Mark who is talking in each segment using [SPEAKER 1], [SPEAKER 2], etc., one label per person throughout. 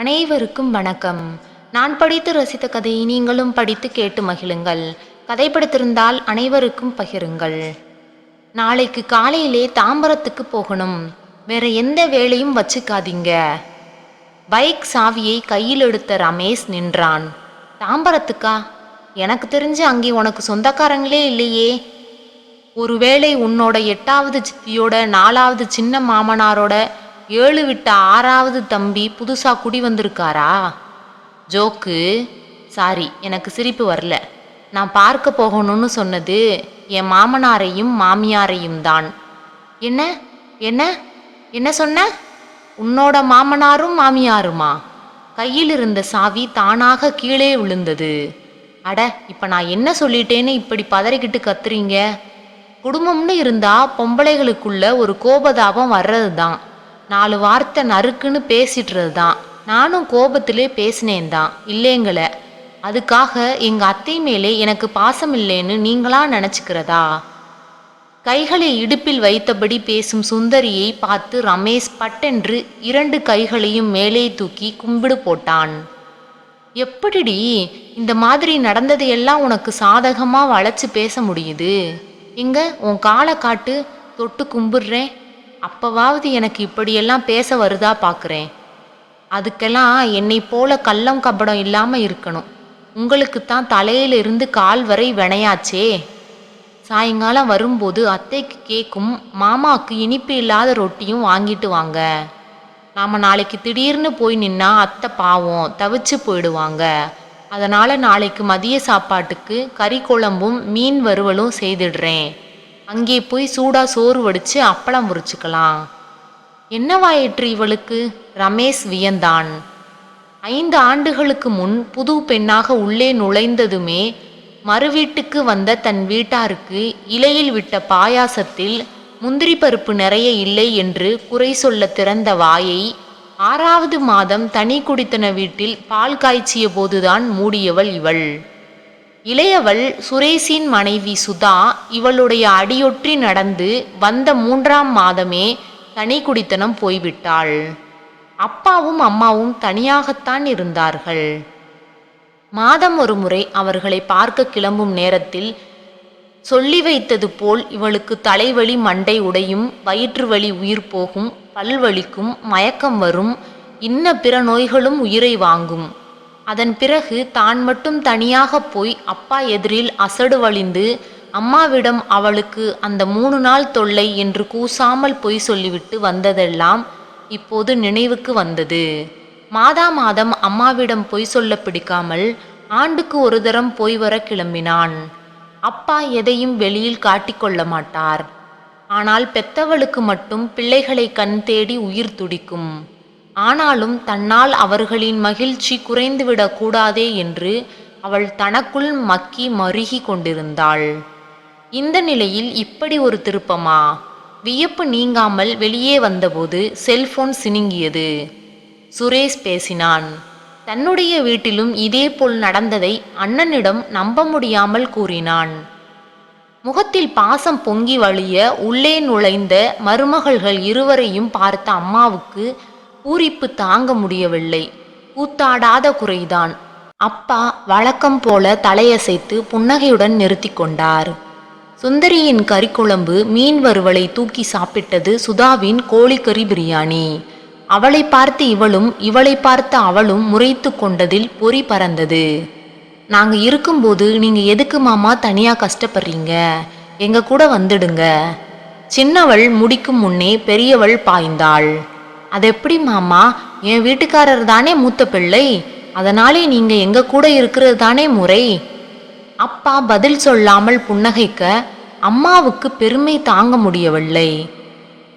[SPEAKER 1] அனைவருக்கும் வணக்கம். நான் படித்து ரசித்த கதையை நீங்களும் படித்து கேட்டு மகிழுங்கள். கதை பிடித்திருந்தால் அனைவருக்கும் பகிருங்கள். நாளைக்கு காலையிலே தாம்பரத்துக்கு போகணும். வேற எந்த வேலையும் வச்சுக்காதீங்க. பைக் சாவியை கையில் எடுத்த ரமேஷ் நின்றான். தாம்பரத்துக்கா? எனக்கு தெரிஞ்சு அங்கே உனக்கு சொந்தக்காரங்களே இல்லையே. ஒருவேளை உன்னோட 8வது சித்தியோட 4வது சின்ன மாமனாரோட 7 விட்ட 6வது தம்பி புதுசா குடி வந்திருக்காரா? ஜோக்கு. சாரி, எனக்கு சிரிப்பு வரல. நான் பார்க்க போகணும்னு சொன்னது என் மாமனாரையும் மாமியாரையும் தான். என்ன என்ன என்ன சொன்ன? உன்னோட மாமனாரும் மாமியாருமா? கையில் இருந்த சாவி தானாக கீழே விழுந்தது. அட, இப்ப நான் என்ன சொல்லிட்டேன்னு இப்படி பதறிக்கிட்டு கத்துறீங்க? குடும்பம்னு இருந்தா பொம்பளைகளுக்குள்ள ஒரு கோபதாபம் வர்றது தான். 4 வார்த்தை நறுக்குன்னு பேசிட்டுறது தான். நானும் கோபத்திலே பேசினேன் தான், இல்லைங்கள. அதுக்காக எங்க அத்தை மேலே எனக்கு பாசம் இல்லைன்னு நீங்களா நினச்சிக்கிறதா? கைகளை இடுப்பில் வைத்தபடி பேசும் சுந்தரியை பார்த்து ரமேஷ் பட்டென்று 2 கைகளையும் மேலே தூக்கி கும்பிடு போட்டான். எப்படிடி இந்த மாதிரி நடந்ததையெல்லாம் உனக்கு சாதகமா வளைச்சு பேச முடியுது? எங்க உன் காலை காட்டு, தொட்டு கும்பிடுறேன். அப்பவாவது எனக்கு இப்படியெல்லாம் பேச வருதா பார்க்குறேன். அதுக்கெல்லாம் என்னை போல கள்ளம் கபடம் இல்லாமல் இருக்கணும். உங்களுக்குத்தான் தலையிலிருந்து கால் வரை வினையாச்சே. சாயங்காலம் வரும்போது அத்தைக்கு கேக்கும், மாமாவுக்கு இனிப்பு இல்லாத ரொட்டியும் வாங்கிட்டு வாங்க. நாம் நாளைக்கு திடீர்னு போய் நின்னா அத்தை பாவம் தவிச்சு போயிடுவாங்க. அதனால் நாளைக்கு மதிய சாப்பாட்டுக்கு கறி குழம்பும் மீன் வறுவலும் செய்திடுறேன். அங்கே போய் சூடா சோறு வடித்து அப்பளம் முறிச்சுக்கலாம். என்னவாயிற்று இவளுக்கு? ரமேஷ் வியந்தான். 5 ஆண்டுகளுக்கு முன் புது பெண்ணாக உள்ளே நுழைந்ததுமே மறுவீட்டுக்கு வந்த தன் வீட்டாருக்கு இலையில் விட்ட பாயாசத்தில் முந்திரி பருப்பு நிறைய இல்லை என்று குறை சொல்ல திறந்த வாயை 6வது மாதம் தனி குடித்தன வீட்டில் பால் காய்ச்சிய போதுதான் மூடியவள் இவள். இளையவள் சுரேஷின் மனைவி சுதா இவளுடைய அடியொற்றி நடந்து வந்த 3ஆம் மாதமே தனி குடித்தனம் போய்விட்டாள். அப்பாவும் அம்மாவும் தனியாகத்தான் இருந்தார்கள். மாதம் ஒரு முறை அவர்களை பார்க்க கிளம்பும் நேரத்தில் சொல்லி வைத்தது போல் இவளுக்கு தலைவலி மண்டை உடையும், வயிற்று வலி உயிர் போகும், பல்வலிக்கும், மயக்கம் வரும், இன்ன பிற நோய்களும் உயிரை வாங்கும். அதன் பிறகு தான் மட்டும் தனியாக போய் அப்பா எதிரில் அசடு வழிந்து அம்மாவிடம் அவளுக்கு அந்த 3 நாள் தொல்லை என்று கூசாமல் பொய் சொல்லிவிட்டு வந்ததெல்லாம் இப்போது நினைவுக்கு வந்தது. மாதா மாதம் அம்மாவிடம் பொய் சொல்ல பிடிக்காமல் ஆண்டுக்கு ஒரு தரம் போய் வர கிளம்பினான். அப்பா எதையும் வெளியில் காட்டிக்கொள்ள மாட்டார். ஆனால் பெத்தவளுக்கு மட்டும் பிள்ளைகளை கண் தேடி உயிர் துடிக்கும். ஆனாலும் தன்னால் அவர்களின் மகிழ்ச்சி குறைந்துவிடக் கூடாதே என்று அவள் தனக்குள் மக்கி மருகி கொண்டிருந்தாள். இந்த நிலையில் இப்படி ஒரு திருப்பமா? வியப்பு நீங்காமல் வெளியே வந்தபோது செல்போன் சினுங்கியது. சுரேஷ் பேசினான். தன்னுடைய வீட்டிலும் இதேபோல் நடந்ததை அண்ணனிடம் நம்ப முடியாமல் கூறினான். முகத்தில் பாசம் பொங்கி வழிய உள்ளே நுழைந்த மருமகள்கள் இருவரையும் பார்த்த அம்மாவுக்கு பூரிப்பு தாங்க முடியவில்லை. கூத்தாடாத குறைதான். அப்பா வழக்கம் போல தலையசைத்து புன்னகையுடன் நிறுத்தி கொண்டார். சுந்தரியின் கறிக்குழம்பு மீன் வறுவலை தூக்கி சாப்பிட்டது சுதாவின் கோழிக்கறி பிரியாணி. அவளை பார்த்து இவளும் இவளை பார்த்து அவளும் முறைத்து கொண்டதில் பொறி பறந்தது. நாங்க இருக்கும்போது நீங்க எதுக்கு மாமா தனியா கஷ்டப்படுறீங்க? எங்க கூட வந்துடுங்க. சின்னவள் முடிக்கும் முன்னே பெரியவள் பாய்ந்தாள். அதெப்படி மாமா? என் வீட்டுக்காரர் தானே மூத்த பிள்ளை, அதனாலே நீங்க எங்க கூட இருக்கிறது தானே முறை. அப்பா பதில் சொல்லாமல் புன்னகைக்க அம்மாவுக்கு பெருமை தாங்க முடியவில்லை.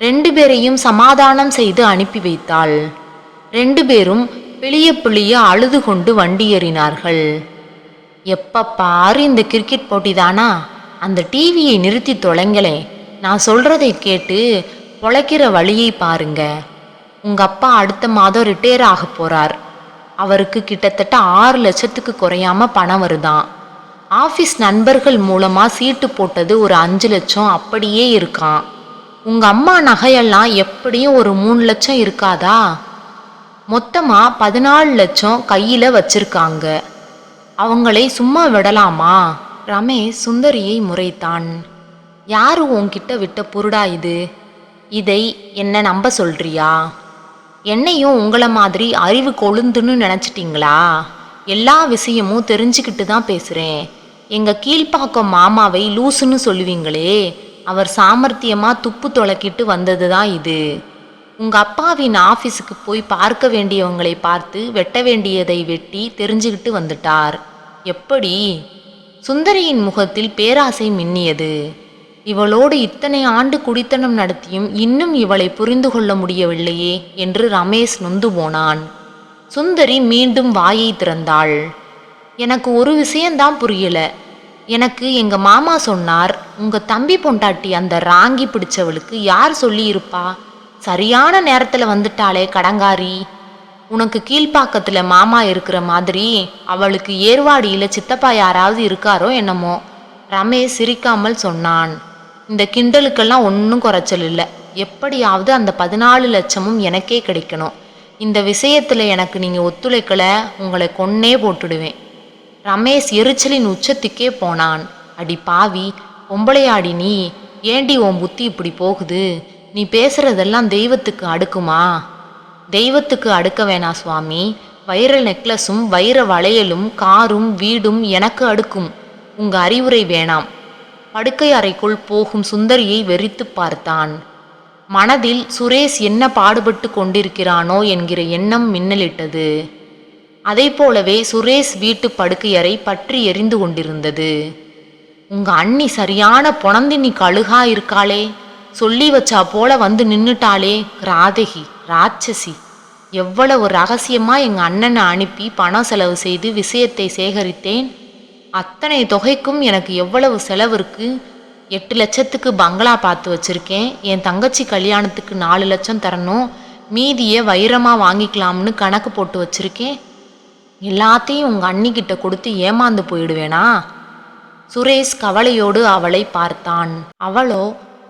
[SPEAKER 1] 2 பேரையும் சமாதானம் செய்து அனுப்பி வைத்தாள். 2 பேரும் பிளிய பிளிய அழுது கொண்டு வண்டி ஏறினார்கள். எப்ப பாரு இந்த கிரிக்கெட் போட்டி தானா? அந்த டிவியை நிறுத்தி தொலைங்களே. நான் சொல்றதை கேட்டு பொழைக்கிற வழியை பாருங்க. உங்க அப்பா அடுத்த மாதம் ரிட்டையர் ஆக போறார். அவருக்கு கிட்டத்தட்ட 6 லட்சத்துக்கு குறையாம பணம் வருதான். ஆஃபீஸ் நண்பர்கள் மூலமா சீட்டு போட்டது ஒரு 5 லட்சம் அப்படியே இருக்கான். உங்க அம்மா நகையெல்லாம் எப்படியும் ஒரு 3 லட்சம் இருக்காதா? மொத்தமா 14 லட்சம் கையில வச்சிருக்காங்க. அவங்களை சும்மா விடலாமா? ரமேஷ் சுந்தரியை முறைத்தான். யாரு உன்கிட்ட விட்ட புருடா இது? இதை என்ன நம்ப சொல்றியா? என்னையும் உங்கள மாதிரி அறிவு கொழுந்துன்னு நினைச்சிட்டீங்களா? எல்லா விஷயமும் தெரிஞ்சுக்கிட்டு தான் பேசுறேன். எங்க கீழ்ப்பாக்கம் மாமாவை லூசுன்னு சொல்லுவீங்களே, அவர் சாமர்த்தியமா துப்பு துளக்கிட்டு வந்தது தான் இது. உங்க அப்பாவின் ஆபீஸுக்கு போய் பார்க்க வேண்டியவங்களை பார்த்து வெட்ட வேண்டியதை வெட்டி தெரிஞ்சுக்கிட்டு வந்துட்டார். எப்படி? சுந்தரியின் முகத்தில் பேராசை மின்னியது. இவளோடு இத்தனை ஆண்டு குடித்தனம் நடத்தியும் இன்னும் இவளை புரிந்து கொள்ள முடியவில்லையே என்று ரமேஷ் நொந்து போனான். சுந்தரி மீண்டும் வாயை திறந்தாள். எனக்கு ஒரு விஷயம்தான் புரியல. எனக்கு எங்க மாமா சொன்னார், உங்க தம்பி பொண்டாட்டி அந்த ராங்கி பிடிச்சவளுக்கு யார் சொல்லி இருப்பா? சரியான நேரத்துல வந்துட்டாளே கடங்காரி. உனக்கு கீழ்ப்பாக்கத்துல மாமா இருக்கிற மாதிரி அவளுக்கு ஏர்வாடியில சித்தப்பா யாராவது இருக்காரோ என்னமோ. ரமேஷ் சிரிக்காமல் சொன்னான். இந்த கிண்டலுக்கெல்லாம் ஒன்றும் குறைச்சல் இல்லை. எப்படியாவது அந்த 14 லட்சமும் எனக்கே கிடைக்கணும். இந்த விஷயத்துல எனக்கு நீங்க ஒத்துழைக்கல, உங்களை கொன்னே போட்டுடுவேன். ரமேஷ் எரிச்சலின் உச்சத்துக்கே போனான். அடி பாவி, பொம்பளையாடி நீ, ஏண்டி உன் புத்தி இப்படி போகுது? நீ பேசுறதெல்லாம் தெய்வத்துக்கு அடுக்குமா? தெய்வத்துக்கு அடுக்க வேணா சுவாமி. வைர நெக்லஸும் வைர வளையலும் காரும் வீடும் எனக்கு அடுக்கும். உங்க அறிவுரை வேணாம். படுக்கை அறைக்குள் போகும் சுந்தரியை வெறித்து பார்த்தான். மனதில் சுரேஷ் என்ன பாடுபட்டு கொண்டிருக்கிறானோ என்கிற எண்ணம் மின்னலிட்டது. அதை போலவே சுரேஷ் வீட்டு படுக்கையறை பற்றி எரிந்து கொண்டிருந்தது. உங்க அண்ணி சரியான பொணந்தினி கழுகா இருக்காளே, சொல்லி வச்சா போல வந்து நின்னுட்டாளே. ராதகி, ராட்சசி. எவ்வளவு ரகசியமா எங்க அண்ணனை அனுப்பி பணம் செலவு செய்து விஷயத்தை சேகரித்தேன். அத்தனை தொகைக்கும் எனக்கு எவ்வளவு செலவு இருக்கு? 8 லட்சத்துக்கு பங்களா பார்த்து வச்சிருக்கேன். என் தங்கச்சி கல்யாணத்துக்கு 4 லட்சம் தரணும். மீதியை வைரமா வாங்கிக்கலாம்னு கணக்கு போட்டு வச்சிருக்கேன். எல்லாத்தையும் உங்க அண்ணிக்கிட்ட கொடுத்து ஏமாந்து போயிடுவேனா? சுரேஷ் கவலையோடு அவளை பார்த்தான். அவளோ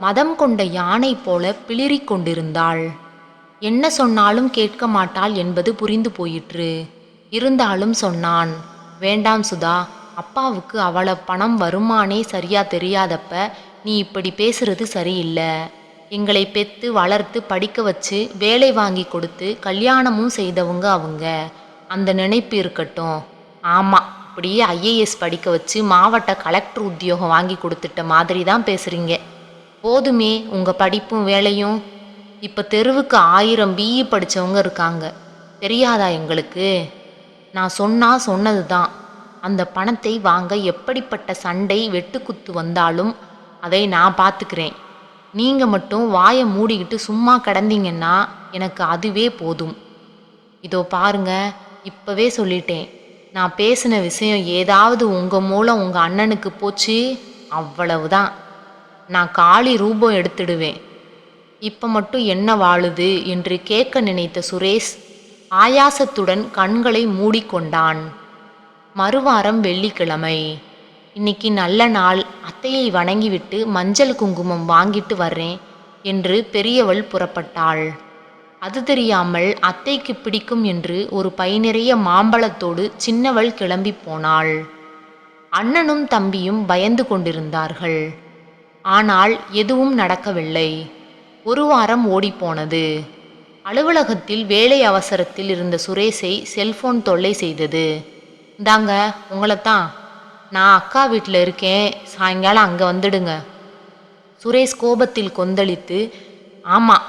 [SPEAKER 1] மதம் கொண்ட யானை போல பிளிரிக் கொண்டிருந்தாள். என்ன சொன்னாலும் கேட்க மாட்டாள் என்பது புரிந்து போயிற்று. இருந்தாலும் சொன்னான். வேண்டாம் சுதா, அப்பாவுக்கு அவளை பணம் வருமானே சரியா தெரியாதப்ப நீ இப்படி பேசுறது சரியில்லை. எங்களை பெத்து வளர்த்து படிக்க வச்சு வேலை வாங்கி கொடுத்து கல்யாணமும் செய்தவங்க அவங்க. அந்த நினைப்பு இருக்கட்டும். ஆமாம், அப்படியே ஐஏஎஸ் படிக்க வச்சு மாவட்ட கலெக்டர் உத்தியோகம் வாங்கி கொடுத்துட்ட மாதிரி தான் பேசுகிறீங்க. போதுமே உங்கள் படிப்பும் வேலையும். இப்போ தெருவுக்கு 1000 பிஇ படித்தவங்க இருக்காங்க. தெரியாதா எங்களுக்கு? நான் சொன்னது தான். அந்த பணத்தை வாங்க எப்படிப்பட்ட சண்டை வெட்டுக்குத்து வந்தாலும் அதை நான் பார்த்துக்கிறேன். நீங்கள் மட்டும் வாயை மூடிக்கிட்டு சும்மா கிடந்தீங்கன்னா எனக்கு அதுவே போதும். இதோ பாருங்க, இப்போவே சொல்லிட்டேன். நான் பேசின விஷயம் ஏதாவது உங்கள் மூலம் உங்கள் அண்ணனுக்கு போச்சு, அவ்வளவுதான். நான் காளி ரூபம் எடுத்துடுவேன். இப்போ மட்டும் என்ன வாழுது என்று கேட்க நினைத்த சுரேஷ் ஆயாசத்துடன் கண்களை மூடிக்கொண்டான். மறுவாரம் வெள்ளிக்கிழமை. இன்னைக்கு நல்ல நாள். அத்தையை வணங்கிவிட்டு மஞ்சள் குங்குமம் வாங்கிட்டு வர்றேன் என்று பெரியவள் புறப்பட்டாள். அது தெரியாமல் அத்தைக்கு பிடிக்கும் என்று ஒரு பை நிறைய மாம்பழத்தோடு சின்னவள் கிளம்பி போனாள். அண்ணனும் தம்பியும் பயந்து கொண்டிருந்தார்கள். ஆனால் எதுவும் நடக்கவில்லை. ஒரு வாரம் ஓடிப்போனது. அலுவலகத்தில் வேலை அவசரத்தில் இருந்த சுரேஷை செல்போன் தொல்லை செய்தது. இந்தாங்க உங்களைத்தான். நான் அக்கா வீட்டில் இருக்கேன், சாயங்காலம் அங்கே வந்துடுங்க. சுரேஷ் கோபத்தில் கொந்தளித்து, ஆமாம்,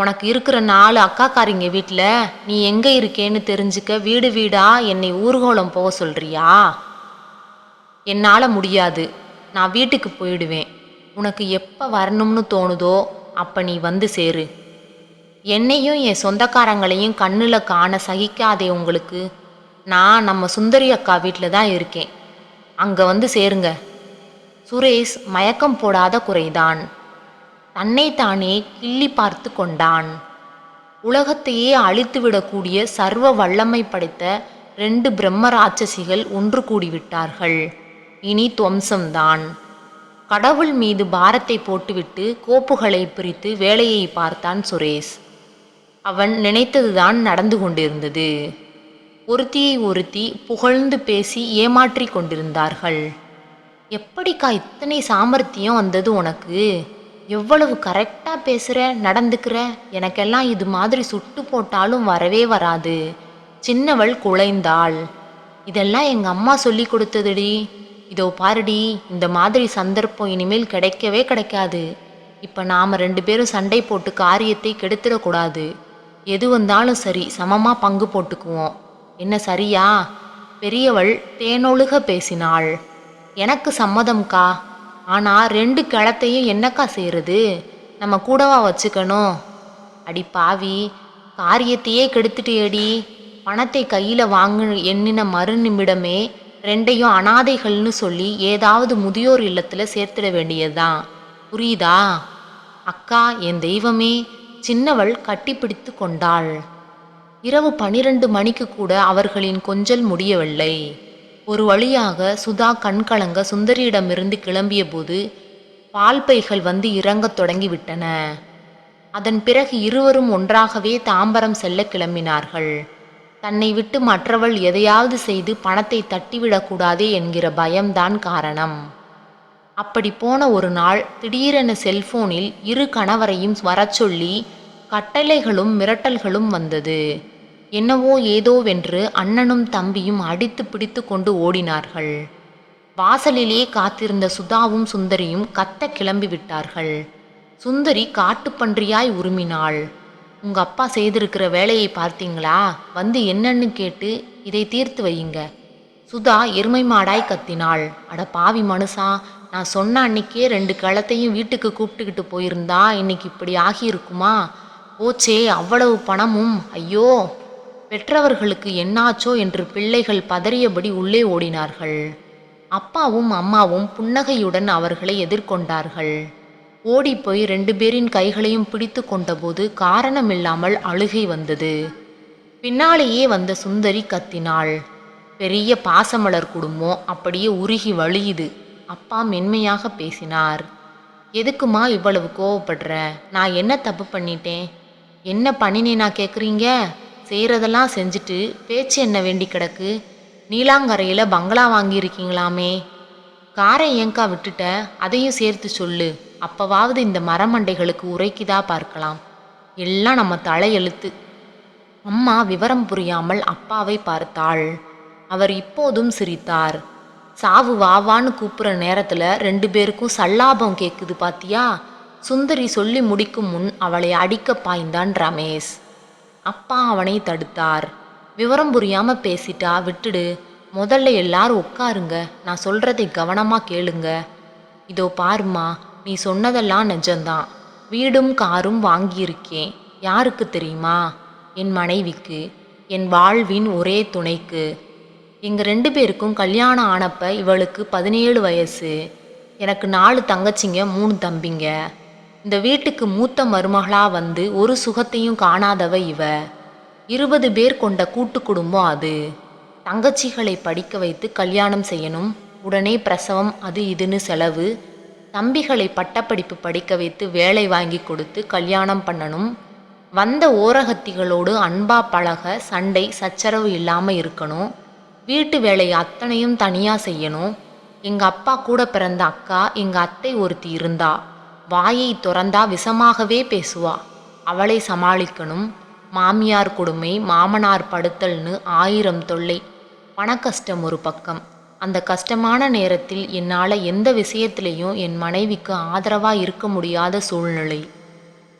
[SPEAKER 1] உனக்கு இருக்கிற 4 அக்காக்காரிங்க வீட்டில் நீ எங்கே இருக்கேன்னு தெரிஞ்சுக்க வீடு வீடா என்னை ஊர்கோலம் போக சொல்றியா? என்னால் முடியாது. நான் வீட்டுக்கு போயிடுவேன். உனக்கு எப்போ வரணும்னு தோணுதோ அப்போ நீ வந்து சேரு. என்னையும் என் சொந்தக்காரங்களையும் கண்ணில் காண சகிக்காதே உங்களுக்கு. நான் நம்ம சுந்தரி அக்கா வீட்டில் தான் இருக்கேன். அங்கே வந்து சேருங்க. சுரேஷ் மயக்கம் போடாத குறைதான். தன்னைத்தானே கிள்ளி பார்த்து கொண்டான். உலகத்தையே அழித்துவிடக்கூடிய சர்வ வல்லமை படைத்த 2 பிரம்ம ராட்சசிகள் ஒன்று கூடிவிட்டார்கள். இனி துவம்சம்தான். கடவுள் மீது பாரத்தை போட்டுவிட்டு கோப்புகளை பிரித்து வேலையை பார்த்தான் சுரேஷ். அவன் நினைத்ததுதான் நடந்து கொண்டிருந்தது. ஒருத்தியை ஒருத்தி புகழ்ந்து பேசி ஏமாற்றிக் கொண்டிருந்தார்கள். எப்படிக்கா இத்தனை சாமர்த்தியம் வந்தது உனக்கு? எவ்வளவு கரெக்டா பேசுற, நடந்துக்கிற. எனக்கெல்லாம் இது மாதிரி சுட்டு போட்டாலும் வரவே வராது. சின்னவள் குழைந்தாள். இதெல்லாம் எங்க அம்மா சொல்லி கொடுத்ததுடி. இதோ பாருடி, இந்த மாதிரி சந்தர்ப்பம் இனிமேல் கிடைக்கவே கிடைக்காது. இப்ப நாம 2 பேரும் சண்டை போட்டு காரியத்தை கெடுத்துடக்கூடாது. எது வந்தாலும் சரி, சமமா பங்கு போட்டுக்குவோம். என்ன சரியா? பெரியவள் தேனொழுக பேசினாள். எனக்கு சம்மதம்க்கா. ஆனா 2 கிழத்தையும் என்னக்கா செய்யறது? நம்ம கூடவா வச்சுக்கணும்? அடி பாவி, காரியத்தையே கெடுத்துட்டேடி. பணத்தை கையில வாங்க எண்ணின மறு நிமிடமே 2யும் அனாதைகள்னு சொல்லி ஏதாவது முதியோர் இல்லத்துல சேர்த்துட வேண்டியதுதான். புரியுதா? அக்கா, என் தெய்வமே! சின்னவள் கட்டிப்பிடித்து கொண்டாள். இரவு 12 மணிக்கு கூட அவர்களின் கொஞ்சல் முடியவில்லை. ஒரு வழியாக சுதா கண்கலங்க சுந்தரியிடமிருந்து கிளம்பிய போது பால் பைகள் வந்து இறங்கத் தொடங்கிவிட்டன. அதன் பிறகு இருவரும் ஒன்றாகவே தாம்பரம் செல்ல கிளம்பினார்கள். தன்னை விட்டு மற்றவள் எதையாவது செய்து பணத்தை தட்டிவிடக்கூடாதே என்கிற பயம்தான் காரணம். அப்படி போன ஒரு நாள் திடீரென செல்போனில் 2 கணவரையும் வரச்சொல்லி கட்டளைகளும் மிரட்டல்களும் வந்தது. என்னவோ ஏதோவென்று அண்ணனும் தம்பியும் அடித்து பிடித்து கொண்டு ஓடினார்கள். வாசலிலே காத்திருந்த சுதாவும் சுந்தரியும் கத்த கிளம்பி விட்டார்கள். சுந்தரி காட்டுப்பன்றியாய் உருமினாள். உங்க அப்பா செய்திருக்கிற வேலையை பார்த்தீங்களா? வந்து என்னன்னு கேட்டு இதை தீர்த்து வையுங்க. சுதா எருமை மாடாய் கத்தினாள். அட பாவி மனுஷா, நான் சொன்ன அன்னைக்கே 2 கலத்தையும் வீட்டுக்கு கூப்பிட்டுக்கிட்டு போயிருந்தா இன்னைக்கு இப்படி ஆகியிருக்குமா? போச்சே, அவ்வளவு பணமும்! ஐயோ! பெற்றவர்களுக்கு என்னாச்சோ என்று பிள்ளைகள் பதறியபடி உள்ளே ஓடினார்கள். அப்பாவும் அம்மாவும் புன்னகையுடன் அவர்களை எதிர்கொண்டார்கள். ஓடிப்போய் 2 பேரின் கைகளையும் பிடித்து கொண்டபோது காரணமில்லாமல் அழுகை வந்தது. பின்னாலேயே வந்த சுந்தரி கத்தினாள். பெரிய பாசமலர் குடும்பம் அப்படியே உருகி வழியுது. அப்பா மென்மையாக பேசினார். எதுக்குமா இவ்வளவு கோவப்படுற? நான் என்ன தப்பு பண்ணிட்டேன்? என்ன பண்ணினேனா கேட்குறீங்க? செய்கிறதெல்லாம் செஞ்சுட்டு பேச்சு என்ன வேண்டி கிடக்கு? நீலாங்கரையில் பங்களா வாங்கியிருக்கீங்களாமே, காரை ஏங்கா விட்டுட்ட? அதையும் சேர்த்து சொல்லு. அப்பவாவது இந்த மரமண்டைகளுக்கு உரைக்குதா பார்க்கலாம். எல்லாம் நம்ம தலையெழுத்து. அம்மா விவரம் புரியாமல் அப்பாவை பார்த்தாள். அவர் இப்போதும் சிரித்தார். சாவு வாவான்னு கூப்பிட்ற நேரத்தில் 2 பேருக்கும் சல்லாபம் கேட்குது பாத்தியா? சுந்தரி சொல்லி முடிக்கும் முன் அவளை அடிக்க பாய்ந்தான் ரமேஷ். அப்பா அவனை தடுத்தார். விவரம் புரியாம பேசிட்டா விட்டுடு. முதல்ல எல்லாரும் உட்காருங்க. நான் சொல்றதை கவனமா கேளுங்க. இதோ பாருமா, நீ சொன்னதெல்லாம் நிஜம்தான். வீடும் காரும் வாங்கியிருக்கேன். யாருக்கு தெரியுமா? என் மனைவிக்கு, என் வாழ்வின் ஒரே துணைக்கு. எங்க 2 பேருக்கும் கல்யாணம் ஆனப்ப இவளுக்கு 17 வயசு. எனக்கு 4 தங்கச்சிங்க, 3 தம்பிங்க. இந்த வீட்டுக்கு மூத்த மருமகளா வந்து ஒரு சுகத்தையும் காணாதவ இவ. 20 பேர் கொண்ட கூட்டு குடும்பம் அது. தங்கச்சிகளை படிக்க வைத்து கல்யாணம் செய்யணும். உடனே பிரசவம், அது இதுன்னு செலவு. தம்பிகளை பட்டப்படிப்பு படிக்க வைத்து வேலை வாங்கி கொடுத்து கல்யாணம் பண்ணணும். வந்த ஓரகத்திகளோடு அன்பா பழக, சண்டை சச்சரவு இல்லாமல் இருக்கணும். வீட்டு வேலை அத்தனையும் தனியாக செய்யணும். எங்கள் அப்பா கூட பிறந்த அக்கா, எங்கள் அத்தை ஒருத்தி இருந்தா. வாயை திறந்தா விஷமாகவே பேசுவா. அவளை சமாளிக்கணும். மாமியார் கொடுமை, மாமனார் படுத்தல்னு 1000 தொல்லை. பண கஷ்டம் ஒரு பக்கம். அந்த கஷ்டமான நேரத்தில் என்னால் எந்த விஷயத்திலையும் என் மனைவிக்கு ஆதரவாக இருக்க முடியாத சூழ்நிலை.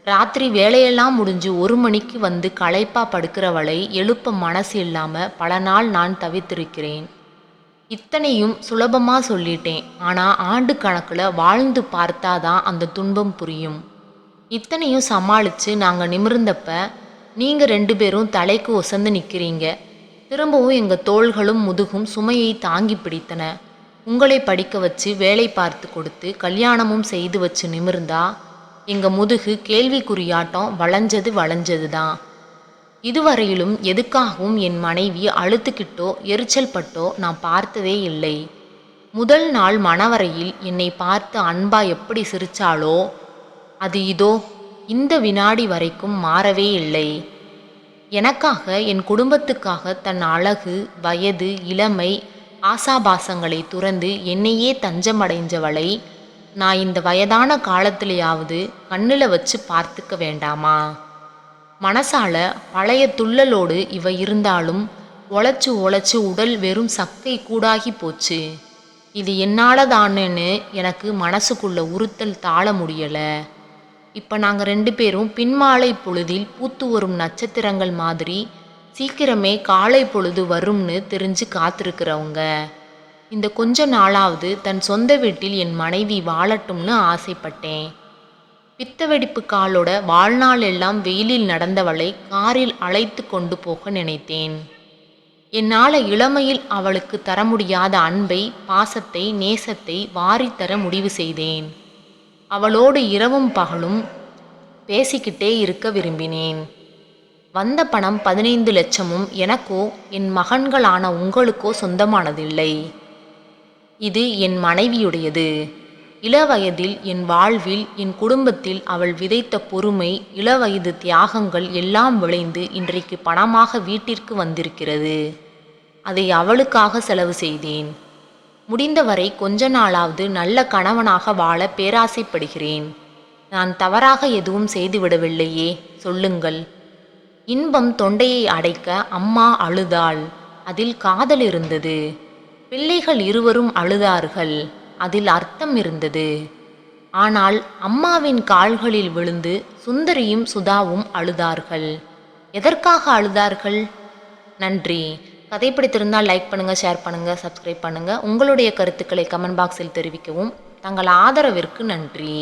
[SPEAKER 1] ராத்திரி வேலையெல்லாம் முடிஞ்சு 1 மணிக்கு வந்து களைப்பா படுக்கிறவளை எழுப்ப மனசு இல்லாமல் பல நாள் நான் தவித்திருக்கிறேன். இத்தனையும் சுலபமாக சொல்லிட்டேன். ஆனால் ஆண்டு கணக்கில் வாழ்ந்து பார்த்தாதான் அந்த துன்பம் புரியும். இத்தனையும் சமாளித்து நாங்கள் நிமிர்ந்தப்ப நீங்கள் 2 பேரும் தலைக்கு ஒசந்து நிற்கிறீங்க. திரும்பவும் எங்கள் தோள்களும் முதுகும் சுமையை தாங்கி பிடித்தன. உங்களை படிக்க வச்சு வேலை பார்த்து கொடுத்து கல்யாணமும் செய்து வச்சு நிமிர்ந்தா எங்கள் முதுகு கேள்விக்குறியாட்டம் வளைஞ்சது தான். இதுவரையிலும் எதுக்காகவும் என் மனைவி அழுத்துக்கிட்டோ எரிச்சல் பட்டோ நான் பார்த்ததே இல்லை. முதல் நாள் மணவரையில் என்னை பார்த்து அன்பா எப்படி சிரிச்சாளோ அது இதோ இந்த வினாடி வரைக்கும் மாறவே இல்லை. எனக்காக, என் குடும்பத்துக்காக தன் அழகு, வயது, இளமை, ஆசாபாசங்களை துறந்து என்னையே தஞ்சமடைஞ்சவளை நான் இந்த வயதான காலத்திலேயாவது கண்ணுல வச்சு பார்த்துக்க வேண்டாமா? மனசால பழைய துள்ளலோடு இவ இருந்தாலும் உழைச்சு உழைச்சு உடல் வெறும் சக்கை கூடாகி போச்சு. இது என்னாலதானேன்னு எனக்கு மனசுக்குள்ள உறுத்தல் தாழ முடியல. இப்ப நாங்க 2 பேரும் பின்மாலை பொழுதில் பூத்து வரும் நட்சத்திரங்கள் மாதிரி சீக்கிரமே காலை பொழுது வரும்னு தெரிஞ்சு காத்திருக்கிறவங்க. இந்த கொஞ்ச நாளாவது தன் சொந்த வீட்டில் என் மனைவி வாழட்டும்னு ஆசைப்பட்டேன். பித்த வெடிப்பு காலோட வாழ்நாள் எல்லாம் வெயிலில் நடந்தவளை காரில் அழைத்து கொண்டு போக நினைத்தேன். என்னால இளமையில் அவளுக்கு தர முடியாத அன்பை, பாசத்தை, நேசத்தை வாரித்தர முடிவு செய்தேன். அவளோடு இரவும் பகலும் பேசிக்கிட்டே இருக்க விரும்பினேன். வந்த பணம் 15 லட்சமும் எனக்கோ என் மகன்களான உங்களுக்கோ சொந்தமானதில்லை. இது என் மனைவியுடையது. இளவயதில் என் வாழ்வில், என் குடும்பத்தில் அவள் விதைத்த பொறுமை, இளவயது தியாகங்கள் எல்லாம் விளைந்து இன்றைக்கு பணமாக வீட்டிற்கு வந்திருக்கிறது. அதை அவளுக்காக செலவு செய்தேன். முடிந்தவரை கொஞ்ச நாளாவது நல்ல கணவனாக வாழ பேராசைப்படுகிறேன். நான் தவறாக எதுவும் செய்துவிடவில்லையே, சொல்லுங்கள். இன்பம் தொண்டையை அடைக்க அம்மா அழுதாள். அதில் காதல் இருந்தது. பிள்ளைகள் இருவரும் அழுதார்கள். அதில் அர்த்தம் இருந்தது. ஆனால் அம்மாவின் கால்களில் விழுந்து சுந்தரியும் சுதாவும் அழுதார்கள். எதற்காக அழுதார்கள்? நன்றி. கதை பிடித்திருந்தால் லைக் பண்ணுங்கள், ஷேர் பண்ணுங்கள், சப்ஸ்கிரைப் பண்ணுங்கள். உங்களுடைய கருத்துக்களை கமெண்ட் பாக்ஸில் தெரிவிக்கவும். தங்கள் ஆதரவிற்கு நன்றி.